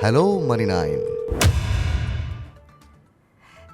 Hello money 9।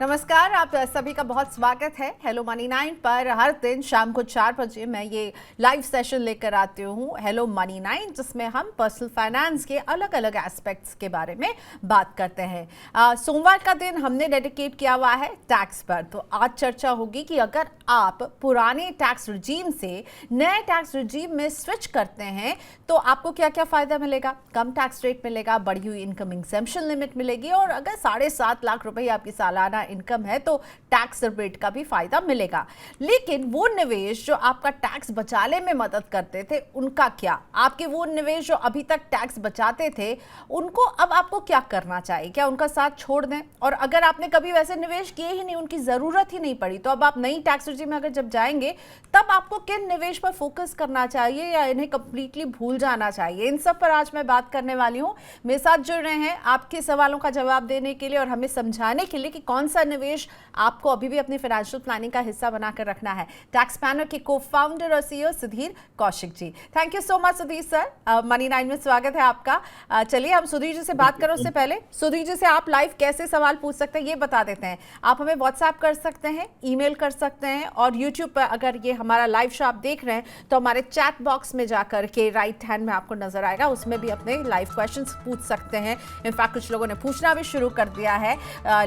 नमस्कार, आप सभी का बहुत स्वागत है हेलो मनी 9 पर। हर दिन शाम को 4 बजे मैं ये लाइव सेशन लेकर आती हूँ हेलो मनी 9, जिसमें हम पर्सनल फाइनेंस के अलग अलग एस्पेक्ट्स के बारे में बात करते हैं। सोमवार का दिन हमने डेडिकेट किया हुआ है टैक्स पर। तो आज चर्चा होगी कि अगर आप पुराने टैक्स रिजीम से नए टैक्स रिजीम में स्विच करते हैं तो आपको क्या क्या फ़ायदा मिलेगा। कम टैक्स रेट मिलेगा, बढ़ी हुई इनकम एग्जेम्पशन लिमिट मिलेगी, और अगर 7.5 लाख रुपए आपकी सालाना इनकम है तो टैक्स रिबेट का भी फायदा मिलेगा। लेकिन वो निवेश जो आपका टैक्स बचाने में मदद करते थे, उनका क्या? आपके वो निवेश जो अभी तक टैक्स बचाते थे, उनको अब आपको क्या करना चाहिए? क्या उनका साथ छोड़ दें? और अगर आपने कभी वैसे निवेश किए ही नहीं, उनकी जरूरत ही नहीं पड़ी, तो अब आप नई टैक्स रिजीम में अगर जब जाएंगे तब आपको किन निवेश पर फोकस करना चाहिए या इन्हें कंप्लीटली भूल जाना चाहिए? इन सब पर आज मैं बात करने वाली हूँ। मेरे साथ जुड़ रहे हैं आपके सवालों का जवाब देने के लिए और हमें समझाने के लिए कि कौन सा निवेश आपको अभी भी अपनी फाइनेंशियल प्लानिंग का हिस्सा बनाकर रखना है। टैक्स पैनल के को-फाउंडर और CEO Sudhir Kaushik ji. Thank you so much Sudhir sir, money 9 में स्वागत है आपका। चलिए हम सुधीर जी से बात करें उससे पहले सुधीर जी से आप लाइव कैसे सवाल पूछ सकते हैं ये बता देते हैं। आप हमें व्हाट्सएप कर सकते हैं, ईमेल कर सकते हैं, और यूट्यूब पर अगर ये हमारा लाइव शो आप देख रहे हैं तो हमारे चैट बॉक्स में जाकर के राइट हैंड में आपको नजर आएगा, उसमें भी अपने लाइव क्वेश्चंस पूछ सकते हैं। इनफैक्ट कुछ लोगों ने पूछना भी शुरू कर दिया है।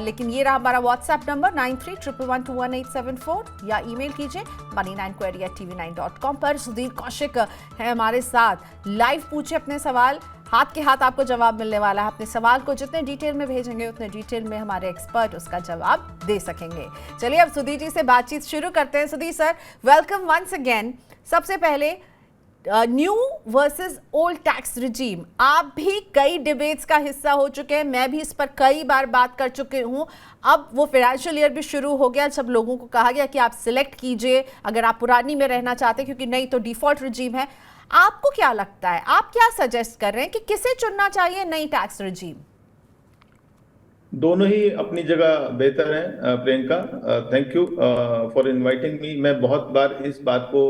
लेकिन ये रहा हमारा व्हाट्सएप नंबर 9311121874, या ईमेल कीजिए money9query@tv9.com पर। सुधीर कौशिक है हमारे साथ। लाइव पूछे अपने सवाल, हाथ के हाथ आपको जवाब मिलने वाला है। अपने सवाल को जितने डिटेल में भेजेंगे उतने डिटेल में हमारे एक्सपर्ट उसका जवाब दे सकेंगे। चलिए अब सुधीर जी से बातचीत शुरू करते हैं। Sudhir sir, welcome once again. सबसे पहले new versus old tax regime, आप भी कई डिबेट्स का हिस्सा हो चुके हैं, मैं भी इस पर कई बार बात कर चुके हूं। अब वो फाइनेंशियल ईयर भी शुरू हो गया, सब लोगों को कहा गया कि आप सिलेक्ट कीजिए अगर आप पुरानी में रहना चाहते हैं, क्योंकि नहीं तो डिफॉल्ट रिजीम है। आपको क्या लगता है, आप क्या सजेस्ट कर रहे हैं कि किसे चुनना चाहिए नई टैक्स रिजीम? दोनों ही अपनी जगह बेहतर हैं Priyanka. Thank you for inviting me. मैं बहुत बार इस बात को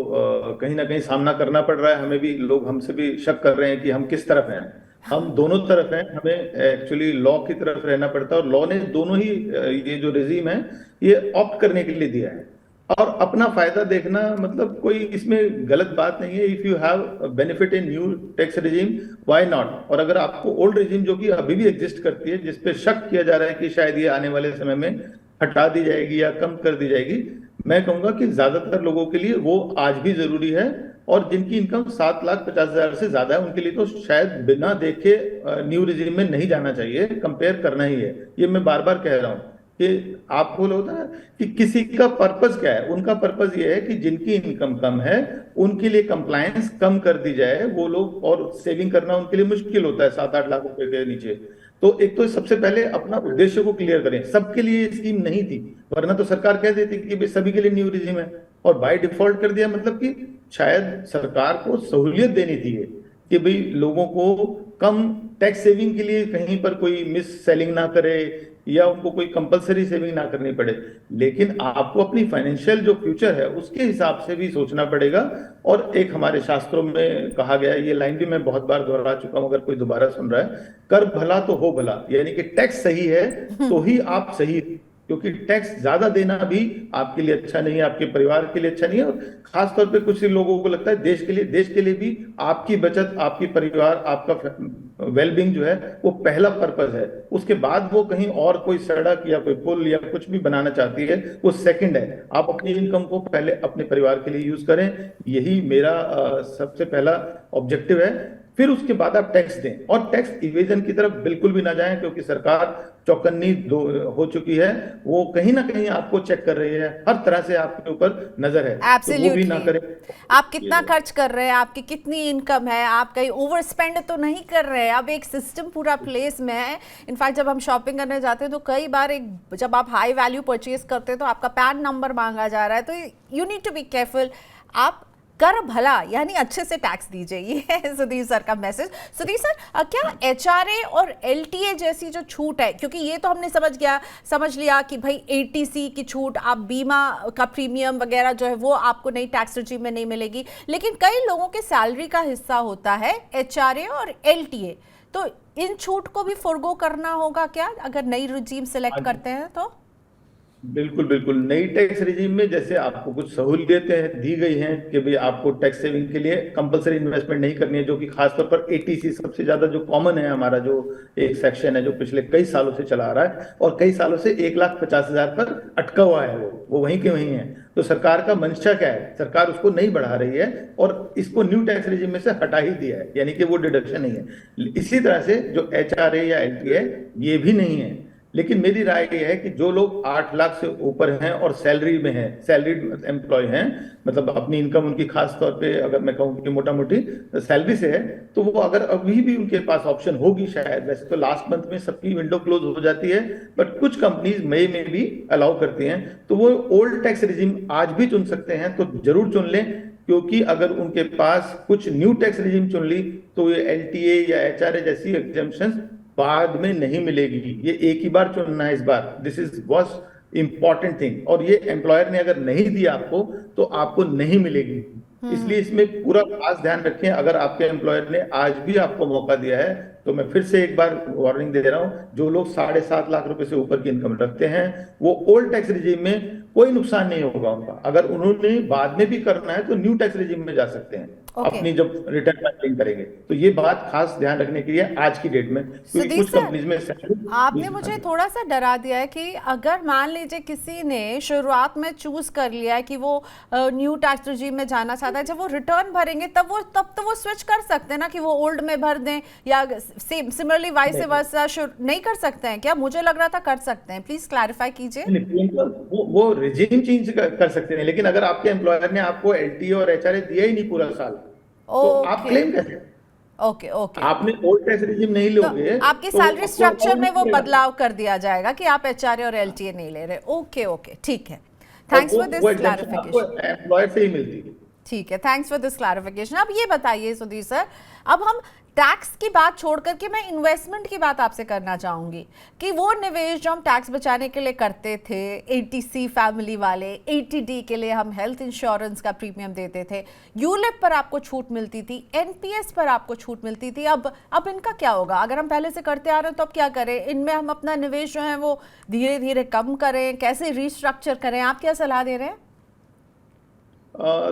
कहीं ना कहीं सामना करना पड़ रहा है। हमें भी लोग हमसे भी शक कर रहे हैं कि हम किस तरफ हैं। हम दोनों तरफ हैं। हमें एक्चुअली लॉ की तरफ रहना पड़ता है, और लॉ ने दोनों ही ये जो रिजीम है ये ऑप्ट करने के लिए दिया है, और अपना फायदा देखना मतलब कोई इसमें गलत बात नहीं है। If you have benefit in new tax regime, why not. और अगर आपको ओल्ड रिजीम जो कि अभी भी एग्जिस्ट करती है, जिसपे शक किया जा रहा है कि शायद ये आने वाले समय में हटा दी जाएगी या कम कर दी जाएगी, मैं कहूंगा कि ज्यादातर लोगों के लिए वो आज भी जरूरी है। और जिनकी इनकम 7,50,000 से ज्यादा है उनके लिए तो शायद बिना देखे न्यू रिजीम में नहीं जाना चाहिए, कंपेयर करना ही है। ये मैं बार बार कह रहा हूँ कि आपको होता है कि किसी का पर्पस क्या है। उनका पर्पस ये है कि जिनकी इनकम कम है उनके लिए कंप्लायंस कम कर दी जाए, वो लोग, और सेविंग करना उनके लिए मुश्किल होता है 7-8 लाख रुपए के नीचे। तो एक तो सबसे पहले अपना उद्देश्य को क्लियर करें। सबके लिए ये स्कीम नहीं थी, वरना तो सरकार कह देती कि सभी के लिए न्यू रिजीम है, और बाय डिफॉल्ट कर दिया। मतलब कि शायद सरकार को सहूलियत देनी थी कि भाई लोगों को कम टैक्स सेविंग के लिए कहीं पर कोई मिस सेलिंग ना करे, या उनको कोई कंपलसरी सेविंग ना करनी पड़े। लेकिन आपको अपनी फाइनेंशियल जो फ्यूचर है उसके हिसाब से भी सोचना पड़ेगा। और एक हमारे शास्त्रों में कहा गया है, ये लाइन भी मैं बहुत बार दोहरा चुका हूं, अगर कोई दोबारा सुन रहा है, कर भला तो हो भला। यानी कि टैक्स सही है तो ही आप सही, क्योंकि टैक्स ज्यादा देना भी आपके लिए अच्छा नहीं है, आपके परिवार के लिए अच्छा नहीं है। और खासतौर पे कुछ लोगों को लगता है देश के लिए भी आपकी बचत, आपकी परिवार, आपका वेलबींग जो है वो पहला पर्पस है। उसके बाद वो कहीं और कोई सड़क या कोई पुल या कुछ भी बनाना चाहती है, वो सेकंड है। आप अपनी इनकम को पहले अपने परिवार के लिए यूज करें, यही मेरा सबसे पहला ऑब्जेक्टिव है। फिर उसके बाद आप टैक्स दें, और टैक्स इवेजन की तरफ बिल्कुल भी ना जाएं, क्योंकि सरकार चौकन्नी हो चुकी है। वो कहीं ना कहीं आपको चेक कर रही है, हर तरह से आपके ऊपर नजर है। तो वो भी ना करें। आप कितना खर्च कर रहे हैं, आपकी कितनी इनकम है, आप कहीं ओवर स्पेंड तो नहीं कर रहे हैं। अब एक सिस्टम पूरा प्लेस में है। इनफैक्ट जब हम शॉपिंग करने जाते हैं तो कई बार जब आप हाई वैल्यू परचेज करते हैं तो आपका पैन नंबर मांगा जा रहा है। तो you need to be careful. आप कर भला यानी अच्छे से टैक्स दीजिए, ये है सुधीर सर का मैसेज। सुधीर सर, क्या एचआरए और एलटीए जैसी जो छूट है, क्योंकि ये तो हमने समझ लिया कि भाई एटीसी की छूट, आप बीमा का प्रीमियम वगैरह जो है वो आपको नई टैक्स रिजीम में नहीं मिलेगी, लेकिन कई लोगों के सैलरी का हिस्सा होता है एचआरए और एलटीए। तो इन छूट को भी फोरगो करना होगा क्या अगर नई रिजीम सिलेक्ट करते हैं तो? बिल्कुल बिल्कुल। नई टैक्स रिजीम में जैसे आपको कुछ सहूलियतें दी गई हैं कि भाई आपको टैक्स सेविंग के लिए कंपलसरी इन्वेस्टमेंट नहीं करनी है, जो कि खासतौर पर एटीसी सबसे ज्यादा जो कॉमन है, हमारा जो एक सेक्शन है जो पिछले कई सालों से चला आ रहा है और कई सालों से 1,50,000 पर अटका हुआ है, वो वहीं के वहीं है। तो सरकार का मंशा क्या है, सरकार उसको नहीं बढ़ा रही है और इसको न्यू टैक्स रिजीम में से हटा ही दिया है, यानी कि वो डिडक्शन नहीं है। इसी तरह से जो एचआरए या एलटीए ये भी नहीं है। लेकिन मेरी राय ये है कि जो लोग 8 लाख से ऊपर हैं और सैलरी में हैं, सैलरीड एम्प्लॉय हैं, मतलब अपनी इनकम उनकी खास तौर पे अगर मैं कहूँ कि मोटा मोटी सैलरी से है, तो वो अगर अभी भी उनके पास ऑप्शन होगी, शायद वैसे तो लास्ट मंथ में सबकी विंडो क्लोज हो जाती है, बट कुछ कंपनीज मई में भी अलाउ करती हैं, तो वो ओल्ड टैक्स रिजीम आज भी चुन सकते हैं, तो जरूर चुन लें। क्योंकि अगर उनके पास कुछ न्यू टैक्स रिजीम चुन ली तो ये एलटीए या एचआरए जैसी एग्जेम्पशंस बाद में नहीं मिलेगी। ये एक ही बार चुनना है इस बार, this is was important thing, और ये एम्प्लॉयर ने अगर नहीं दिया आपको तो आपको नहीं मिलेगी। इसलिए इसमें पूरा खास ध्यान रखें। अगर आपके एम्प्लॉयर ने आज भी आपको मौका दिया है तो मैं फिर से एक बार वार्निंग दे रहा हूं, जो लोग 7.5 लाख रुपए से ऊपर की इनकम रखते हैं वो ओल्ड टैक्स रिजीम में कोई नुकसान नहीं होगा उनका। अगर उन्होंने बाद में भी करना है तो न्यू टैक्स रिजीम में जा सकते हैं अपनी जब रिटर्न फाइलिंग करेंगे। तो ये बात खास ध्यान रखने के लिए आज की डेट में, क्योंकि कुछ कंपनीज में आपने मुझे थोड़ा सा डरा दिया है कि अगर मान लीजिए किसी ने शुरुआत में चूज कर लिया है कि वो न्यू टैक्स रिजीम में जाना चाहता है, जब वो रिटर्न भरेंगे तब तो वो स्विच कर सकते हैं ना कि वो ओल्ड में भर दें, या सिमिलरली वाइस वर्सा नहीं कर सकते हैं क्या? मुझे लग रहा था कर सकते हैं, प्लीज क्लैरिफाई कीजिए। वो रिजीम चेंज कर सकते हैं, लेकिन अगर आपके एम्प्लॉयर ने आपको एलटीए और एचआरए दिया ही नहीं पूरा साल, तो आप क्लेम कैसे? ओके ओके, आपने ओल्ड टैक्स रिजीम नहीं लोगे तो आपकी सैलरी स्ट्रक्चर में वो बदलाव कर दिया जाएगा कि आप एचआरए और एलटीए नहीं ले रहे। ओके ओके, ठीक है, thanks for this clarification. Employer से ही मिलती है। ठीक है, थैंक्स फॉर दिस क्लैरिफिकेशन। अब ये बताइए सुधीर सर, अब हम टैक्स की बात छोड़ करके मैं इन्वेस्टमेंट की बात आपसे करना चाहूंगी कि वो निवेश जो हम टैक्स बचाने के लिए करते थे, एटीसी फैमिली वाले, एटीडी के लिए हम हेल्थ इंश्योरेंस का प्रीमियम देते थे, यूलिप पर आपको छूट मिलती थी, एनपीएस पर आपको छूट मिलती थी, अब इनका क्या होगा? अगर हम पहले से करते आ रहे हैं तो अब क्या करें? इनमें हम अपना निवेश जो है वो धीरे धीरे कम करें, कैसे रिस्ट्रक्चर करें? आप क्या सलाह दे रहे हैं?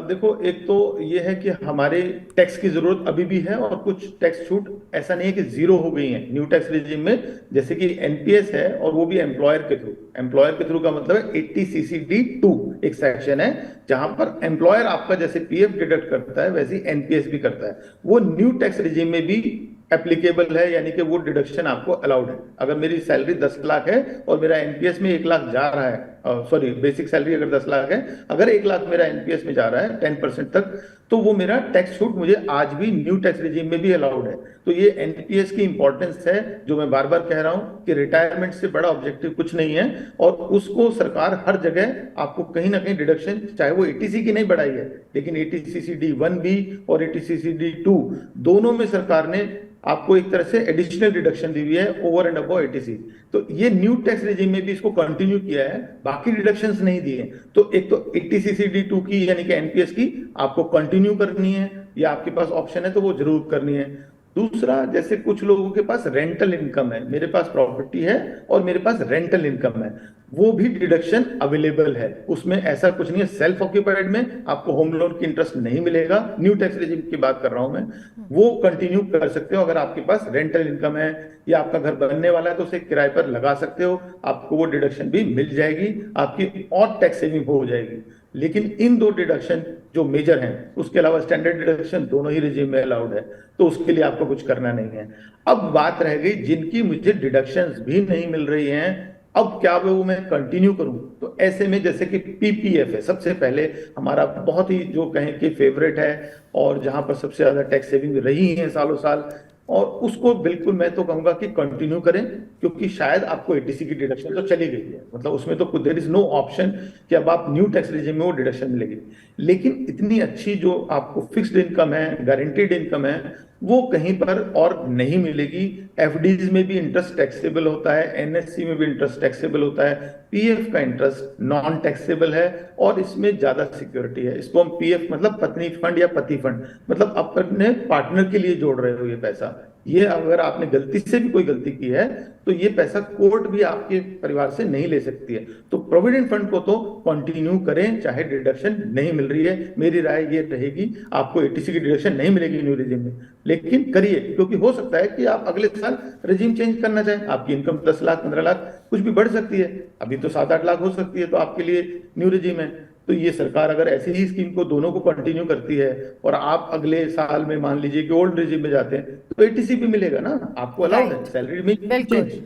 देखो, एक तो ये है कि हमारे टैक्स की जरूरत अभी भी है और कुछ टैक्स छूट ऐसा नहीं है कि जीरो हो गई है न्यू टैक्स रिजीम में, जैसे कि एनपीएस है और वो भी एम्प्लॉयर के थ्रू। एम्प्लॉयर के थ्रू का मतलब है 80CCD2 एक सेक्शन है जहां पर एम्प्लॉयर आपका जैसे पीएफ डिडक्ट करता है वैसे ही एनपीएस भी करता है। वो न्यू टैक्स रिजीम में भी एप्लीकेबल है, यानी कि वो डिडक्शन आपको अलाउड है। अगर मेरी सैलरी 10 लाख है और मेरा एनपीएस में 1 लाख जा रहा है, सॉरी बेसिक सैलरी अगर 10 लाख है, अगर 1 लाख मेरा एनपीएस में जा रहा है 10% तक, तो वो मेरा टैक्स छूट मुझे आज भी न्यू टैक्स रिजीम में भी अलाउड है। तो ये एनपीएस की इंपॉर्टेंस है, जो मैं बार बार कह रहा हूं कि रिटायरमेंट से बड़ा ऑब्जेक्टिव कुछ नहीं है, और उसको सरकार हर जगह आपको कहीं ना कहीं डिडक्शन, चाहे वो एटीसी की नहीं बढ़ाई है, लेकिन एटीसीसीडी1 भी और एटीसीसीडी2 दोनों में सरकार ने आपको एक तरह से एडिशनल डिडक्शन दी हुई है ओवर एंड अबव एटीसी। तो ये न्यू टैक्स रिजीम में भी इसको कंटिन्यू किया है, बाकी डिडक्शंस नहीं दिए। तो एक तो 80CCD2 की यानी कि एनपीएस की आपको कंटिन्यू करनी है, या आपके पास ऑप्शन है तो वो जरूर करनी है। दूसरा, जैसे कुछ लोगों के पास रेंटल इनकम है, मेरे पास प्रॉपर्टी है और मेरे पास रेंटल इनकम है, वो भी डिडक्शन अवेलेबल है। उसमें ऐसा कुछ नहीं है, सेल्फ ऑक्यूपाइड में आपको होम लोन की इंटरेस्ट नहीं मिलेगा, न्यू टैक्स रिजीम की बात कर रहा हूं मैं, वो कंटिन्यू कर सकते हो। अगर आपके पास रेंटल इनकम है या आपका घर बनने वाला है तो उसे किराए पर लगा सकते हो, आपको वो डिडक्शन भी मिल जाएगी, आपकी और टैक्स सेविंग हो जाएगी। लेकिन इन दो डिडक्शन जो मेजर हैं, उसके अलावा स्टैंडर्ड डिडक्शन दोनों ही रिजीम में अलाउड है, तो उसके लिए आपको कुछ करना नहीं है। अब बात रह गई जिनकी मुझे डिडक्शंस भी नहीं मिल रही हैं, अब क्या वो मैं कंटिन्यू करूं? तो ऐसे में जैसे कि पीपीएफ है, सबसे पहले हमारा बहुत ही जो कहें कि फेवरेट है और जहां पर सबसे ज्यादा टैक्स सेविंग रही है सालों साल, और उसको बिल्कुल मैं तो कहूंगा कि कंटिन्यू करें, क्योंकि शायद आपको एटीसी की डिडक्शन तो चली गई है, मतलब उसमें तो देयर इज नो ऑप्शन कि अब आप न्यू टैक्स रिजीम में वो डिडक्शन मिलेगी। लेकिन इतनी अच्छी जो आपको फिक्स्ड इनकम है, गारंटीड इनकम है, वो कहीं पर और नहीं मिलेगी। एफडीज में भी इंटरेस्ट टैक्सेबल होता है, एनएससी में भी इंटरेस्ट टैक्सेबल होता है, पीएफ का इंटरेस्ट नॉन टैक्सेबल है और इसमें ज्यादा सिक्योरिटी है। इसको हम पीएफ मतलब पत्नी फंड या पति फंड, मतलब अपने पार्टनर के लिए जोड़ रहे हो ये पैसा, ये अगर आपने गलती से भी कोई गलती की है तो ये पैसा कोर्ट भी आपके परिवार से नहीं ले सकती है। तो प्रोविडेंट फंड को तो कंटिन्यू करें, चाहे डिडक्शन नहीं मिल रही है। मेरी राय ये रहेगी, आपको एटीसी की डिडक्शन नहीं मिलेगी न्यू रिजीम में, लेकिन करिए, क्योंकि हो सकता है कि आप अगले साल रिजीम चेंज करना चाहें, आपकी इनकम 10 लाख 15 लाख कुछ भी बढ़ सकती है, अभी तो 7-8 लाख हो सकती है, तो आपके लिए न्यू रिजीम है। तो ये सरकार अगर ऐसी ही स्कीम को दोनों को कंटिन्यू करती है और आप अगले साल में मान लीजिए कि ओल्ड रिजीम में जाते हैं, तो एटीसी भी मिलेगा ना, आपको अलाउड है, सैलरी में बिल्कुल। चेंज।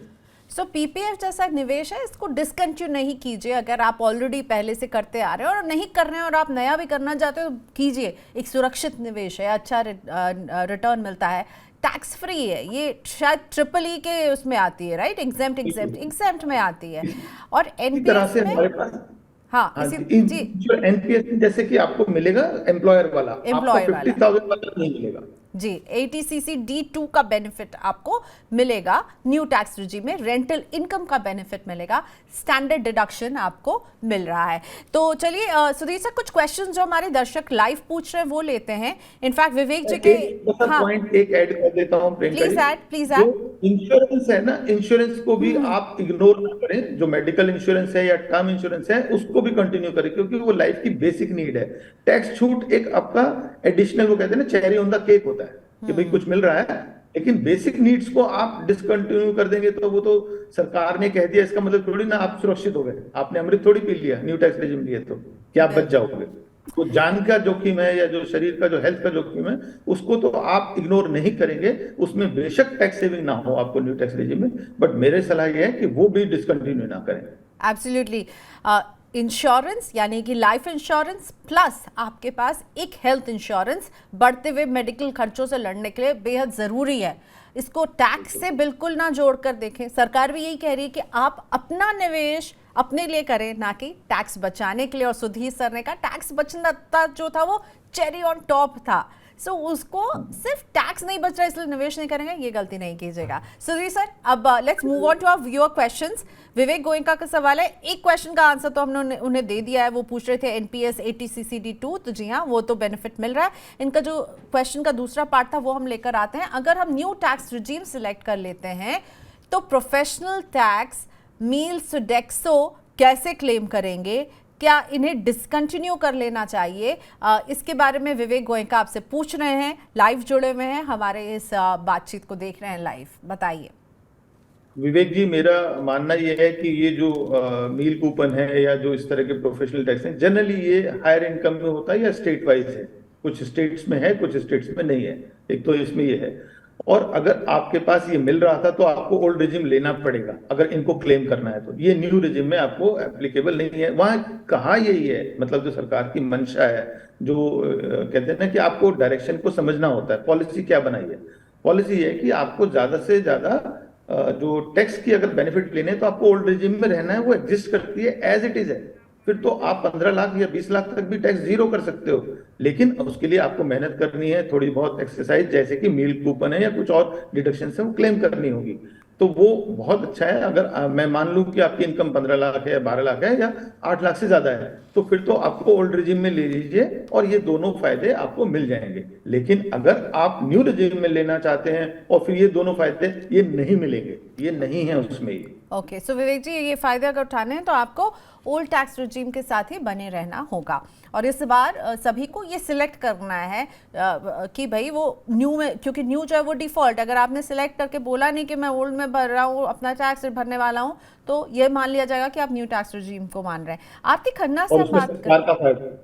सो पीपीएफ जैसा निवेश है, इसको डिसकंटिन्यू नहीं कीजिए। अगर आप ऑलरेडी पहले से करते आ रहे हो और नहीं कर रहे हैं और आप नया भी करना चाहते हो, कीजिए। एक सुरक्षित निवेश है, अच्छा रिटर्न मिलता है, टैक्स फ्री है। ये शायद ट्रिपल ई के उसमें आती है, राइट? एग्जेम्प्ट में आती है। और इसी तरह एनपीएस से में, हमारे पास, हाँ हाँ इसी जी, जी, जो एनपीएस जैसे कि आपको मिलेगा एम्प्लॉयर वाला, आपको एम्प्लॉयर वाला 50,000 वाला नहीं मिलेगा जी। एटीसीसी D2 का बेनिफिट आपको मिलेगा न्यू टैक्स रिजीम में, रेंटल इनकम का बेनिफिट मिलेगा, स्टैंडर्ड डिडक्शन आपको मिल रहा है। तो चलिए सुधीर सर, कुछ क्वेश्चन जो हमारे दर्शक लाइव पूछ रहे हैं वो लेते हैं। इनफैक्ट विवेक जी के, हाँ पॉइंट एक ऐड कर देता हूं प्रियंका जी। प्लीज जो ऐड। इंश्योरेंस है ना, इंश्योरेंस को भी आप इग्नोर ना करें। जो मेडिकल इंश्योरेंस है या टर्म इंश्योरेंस है उसको भी कंटिन्यू करें, क्योंकि वो लाइफ की बेसिक नीड है। टैक्स छूट एक आपका एडिशनल, वो कहते हैं ना, चेरी ऑन द केक होता है कि भाई कुछ मिल रहा है, लेकिन बेसिक नीड्स को आप डिसकंटिन्यू कर देंगे तो वो तो सरकार ने कह दिया, इसका मतलब थोड़ी ना आप सुरक्षित हो गए, आपने अमृत थोड़ी पी लिया न्यू टैक्स रेजिम लिए तो क्या आप बच जाओगे। तो जान का जोखिम है या जो शरीर का जो हेल्थ का जोखिम है उसको तो आप इग्नोर नहीं करेंगे। उसमें बेशक टैक्स सेविंग ना हो आपको न्यू टैक्स रेजिम में, बट मेरे सलाह यह है कि वो भी डिसकंटिन्यू ना करें। एब्सोल्युटली। इंश्योरेंस यानी कि लाइफ इंश्योरेंस प्लस आपके पास एक हेल्थ इंश्योरेंस बढ़ते हुए मेडिकल खर्चों से लड़ने के लिए बेहद ज़रूरी है। इसको टैक्स से बिल्कुल ना जोड़कर देखें। सरकार भी यही कह रही है कि आप अपना निवेश अपने लिए करें, ना कि टैक्स बचाने के लिए। और सुधीर सर ने कहा टैक्स बचना जो था वो चेरी ऑन टॉप था। सो उसको सिर्फ टैक्स नहीं बच रहा इसलिए निवेश नहीं करेंगे, ये गलती नहीं कीजिएगा। सुधीर सर, अब let's move on to our viewer questions. Vivek Goenka का सवाल है, एक क्वेश्चन का आंसर तो हमने उन्हें दे दिया है। वो पूछ रहे थे एनपीएस एटीसीसी D2, तो जी हाँ, वो तो बेनिफिट मिल रहा है। इनका जो क्वेश्चन का दूसरा पार्ट था वो हम लेकर आते हैं। अगर हम न्यू टैक्स रिजीम सिलेक्ट कर लेते हैं तो प्रोफेशनल टैक्स, मील सुडेक्सो कैसे क्लेम करेंगे? क्या इन्हें डिसकंटिन्यू कर लेना चाहिए? इसके बारे में विवेक गोयनका आपसे पूछ रहे हैं, लाइव जुड़े हुए हैं, हमारे इस बातचीत को देख रहे हैं लाइव। बताइए विवेक जी, मेरा मानना यह है कि ये जो मील कूपन है या जो इस तरह के प्रोफेशनल टैक्स हैं, जनरली ये हायर इनकम में होता है या स्टेट वाइज है। कुछ स्टेट्स में है, कुछ स्टेट्स में नहीं है। एक तो इसमें ये है, और अगर आपके पास ये मिल रहा था तो आपको ओल्ड रिजिम लेना पड़ेगा अगर इनको क्लेम करना है। तो ये न्यू रिजिम में आपको एप्लीकेबल नहीं है। वहां कहा यही है, मतलब जो सरकार की मंशा है, जो कहते हैं ना कि आपको डायरेक्शन को समझना होता है, पॉलिसी क्या बनाई है। पॉलिसी है कि आपको ज्यादा से ज्यादा जो टैक्स की अगर बेनिफिट लेने हैं तो आपको ओल्ड रिजिम में रहना है, वो एग्जिस्ट करती है एज इट इज है। फिर तो आप 15 लाख या 20 लाख तक भी टैक्स जीरो कर सकते हो, लेकिन उसके लिए आपको मेहनत करनी है, थोड़ी बहुत एक्सरसाइज, जैसे कि मील कूपन है या कुछ और डिडक्शन से वो क्लेम करनी होगी। तो वो बहुत अच्छा है। अगर मैं मान लूं कि आपकी इनकम 15 लाख है या 12 लाख है या 8 लाख से ज्यादा है, तो फिर तो आपको ओल्ड रिजिम में ले लीजिए और ये दोनों फायदे आपको मिल जाएंगे। लेकिन अगर आप न्यू रिजिम में लेना चाहते हैं और फिर ये दोनों फायदे ये नहीं मिलेंगे, ये नहीं है उसमें ये। ओके, सो विवेक जी, ये फायदे अगर उठाने हैं तो आपको ओल्ड टैक्स रिजीम के साथ ही बने रहना होगा। और इस बार सभी को ये सिलेक्ट करना है कि भाई वो न्यू में, क्योंकि न्यू जो है वो डिफॉल्ट, अगर आपने सिलेक्ट करके बोला नहीं कि मैं ओल्ड में भर रहा हूँ, अपना टैक्स भरने वाला हूँ, तो ये मान लिया जाएगा कि आप न्यू टैक्स रिजीम को मान रहे हैं। आरती खन्ना से हम बात कर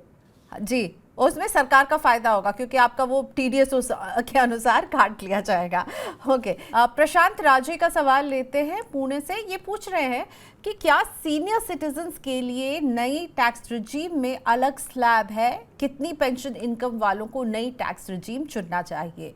जी, उसमें सरकार का फायदा होगा क्योंकि आपका वो टीडीएस के अनुसार काट लिया जाएगा। ओके, प्रशांत राजे का सवाल लेते हैं पुणे से। ये पूछ रहे हैं कि क्या सीनियर सिटीजन्स के लिए नई टैक्स रिजीम में अलग स्लैब है? कितनी पेंशन इनकम वालों को नई टैक्स रिजीम चुनना चाहिए?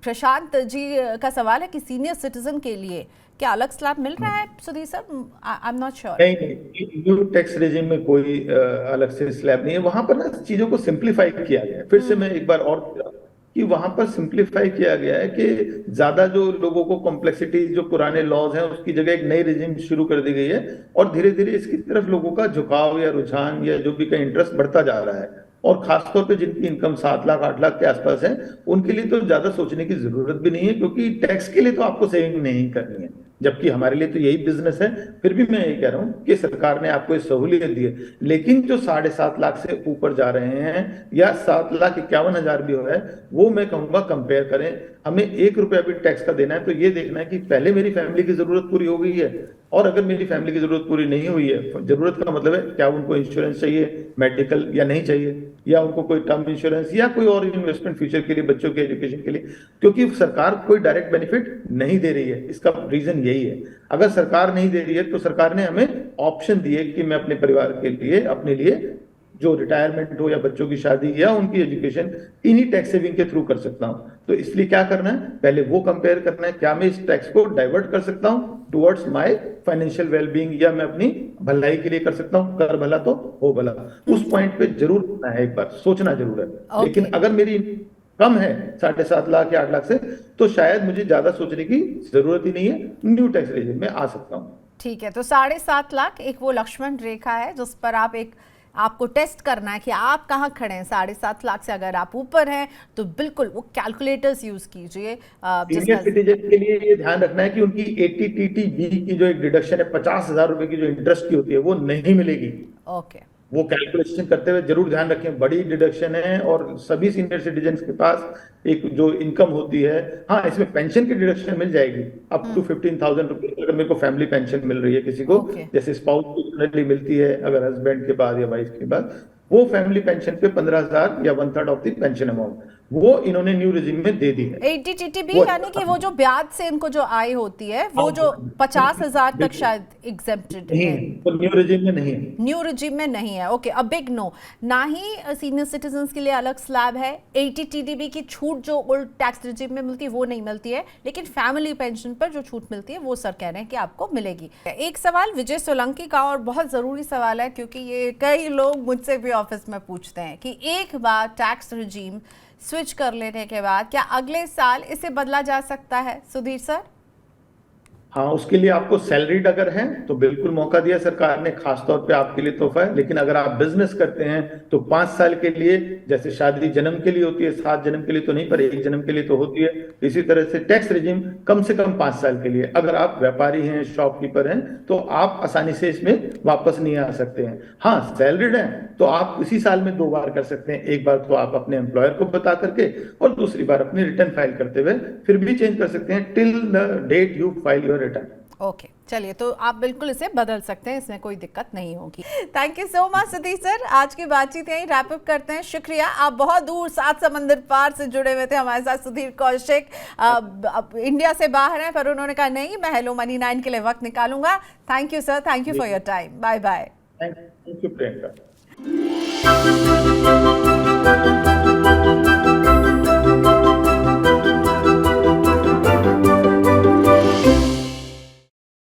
प्रशांत जी का सवाल है कि सीनियर सिटीजन के लिए क्या अलग स्लैब मिल रहा है? Sudhir sir, I am not sure. नहीं, न्यू टैक्स रेजिम में कोई अलग से स्लैब नहीं है। वहां पर ना चीजों को सिंप्लीफाई किया गया है। फिर से मैं एक बार और कि वहां पर सिंप्लीफाई किया गया है कि ज्यादा जो लोगों को कॉम्प्लेक्सिटी, जो पुराने लॉज हैं उसकी जगह एक नई रेजिम शुरू कर दी गई है, और धीरे धीरे इसकी तरफ लोगों का झुकाव या रुझान या जो भी का इंटरेस्ट बढ़ता जा रहा है। और खासतौर पे जिनकी इनकम 7 लाख 8 लाख के आसपास है, उनके लिए तो ज्यादा सोचने की जरूरत भी नहीं है, क्योंकि टैक्स के लिए तो आपको सेविंग नहीं करनी है, जबकि हमारे लिए तो यही बिजनेस है। फिर भी मैं यही कह रहा हूँ कि सरकार ने आपको ये सहूलियत दी है, लेकिन जो 7.5 लाख से ऊपर जा रहे हैं या 7,51,000 भी हो है, वो मैं कहूंगा कंपेयर करें। हमें 1 रुपया भी टैक्स का देना है तो ये देखना है कि पहले मेरी फैमिली की जरूरत पूरी हो गई है, और अगर मेरी फैमिली की जरूरत पूरी नहीं हुई है, जरूरत का मतलब है क्या उनको इंश्योरेंस चाहिए मेडिकल या नहीं चाहिए, या उनको कोई टर्म इंश्योरेंस या कोई और इन्वेस्टमेंट फ्यूचर के लिए, बच्चों के एजुकेशन के लिए, क्योंकि सरकार कोई डायरेक्ट बेनिफिट नहीं दे रही है। इसका रीजन यही है। अगर सरकार नहीं दे रही है तो सरकार ने हमें ऑप्शन दिए कि मैं अपने परिवार के लिए, अपने लिए जो रिटायरमेंट हो या बच्चों की शादी या उनकी एजुकेशन, इन्हीं टैक्स सेविंग के थ्रू कर सकता हूं। तो इसलिए क्या करना है, पहले वो कंपेयर करना है, क्या मैं इस टैक्स को डाइवर्ट कर सकता हूं टुवर्ड्स माय फाइनेंशियल वेलबींग, या मैं अपनी भलाई के लिए कर सकता हूं। कर भला तो हो भला, उस पॉइंट पे जरूर करना है, एक बार सोचना जरूर है। लेकिन अगर मेरी कम है 7.5 लाख या 8 लाख से, तो शायद मुझे ज्यादा सोचने की जरूरत ही नहीं है, न्यू टैक्स रेजिम में आ सकता हूँ। ठीक है, तो 7.5 लाख एक वो लक्ष्मण रेखा है जिस पर आपको टेस्ट करना है कि आप कहाँ खड़े हैं। 7.5 लाख से अगर आप ऊपर हैं तो बिल्कुल वो कैलकुलेटर्स यूज कीजिए। सीनियर सिटीजन के लिए ये ध्यान रखना है कि उनकी 80TTB की जो एक डिडक्शन है 50,000 रुपए की जो इंटरेस्ट की होती है, वो नहीं मिलेगी। ओके, वो कैलकुलेशन करते हुए जरूर ध्यान रखें, बड़ी डिडक्शन है। और सभी सीनियर सिटीजन के पास एक जो इनकम होती है, हाँ इसमें पेंशन की डिडक्शन मिल जाएगी अप टू 15,000 रुपए। अगर मेरे को फैमिली पेंशन मिल रही है किसी को, जैसे स्पाउस को जनरली मिलती है अगर हस्बैंड के बाद या वाइफ के बाद, वो फैमिली पेंशन पे 15,000 या 1/3 ऑफ द पेंशन अमाउंट, वो इन्होंने न्यू रिजीम में दे दी है। 80TTB यानी कि वो जो ब्याज से इनको जो आय होती है, वो जो 50,000 तक शायद एग्जेम्प्टेड है, तो न्यू रिजीम में नहीं है। न्यू रिजीम में नहीं है। Okay, a big no. ना ही सीनियर सिटीजन्स के लिए अलग स्लैब है, 80TTB की छूट जो ओल्ड टैक्स रिजीम में मिलती है वो नहीं मिलती है, लेकिन फैमिली पेंशन पर जो छूट मिलती है वो सर कह रहे हैं कि आपको मिलेगी। एक सवाल विजय सोलंकी का, और बहुत जरूरी सवाल है क्योंकि ये कई लोग मुझसे भी ऑफिस में पूछते हैं कि एक बार टैक्स रिजीम स्विच कर लेने के बाद क्या अगले साल इसे बदला जा सकता है? सुधीर सर। हाँ, उसके लिए आपको सैलरीड अगर है तो बिल्कुल मौका दिया सरकार ने, खासतौर पे आपके लिए तोहफा है। लेकिन अगर आप बिजनेस करते हैं तो 5 साल के लिए, जैसे शादी जन्म के लिए होती है, 7 जन्म के लिए तो नहीं पर 1 जन्म के लिए तो होती है, इसी तरह से टैक्स रिजीम कम से कम 5 साल के लिए। अगर आप व्यापारी हैं, शॉपकीपर हैं, तो आप आसानी से इसमें वापस नहीं आ सकते हैं। हाँ, सैलरीड है तो आप इसी साल में 2 बार कर सकते हैं। एक बार तो आप अपने एम्प्लॉयर को बता करके, और दूसरी बार अपनी रिटर्न फाइल करते हुए फिर भी चेंज कर सकते हैं till the date you file your return. Okay, चलिए, तो आप बिल्कुल इसे बदल सकते हैं, इसमें कोई दिक्कत नहीं होगी। Thank you so much Sudhir sir, आज की बातचीत यहीं रैप अप करते हैं। शुक्रिया, आप बहुत दूर 7 समंदर पार से जुड़े हुए थे हमारे साथ। सुधीर कौशिक इंडिया से बाहर हैं, पर उन्होंने कहा नहीं, मैं हेलो मनी 9 के लिए वक्त निकालूंगा। Thank you sir, thank you for your time. Bye bye. Thank you Priyanka.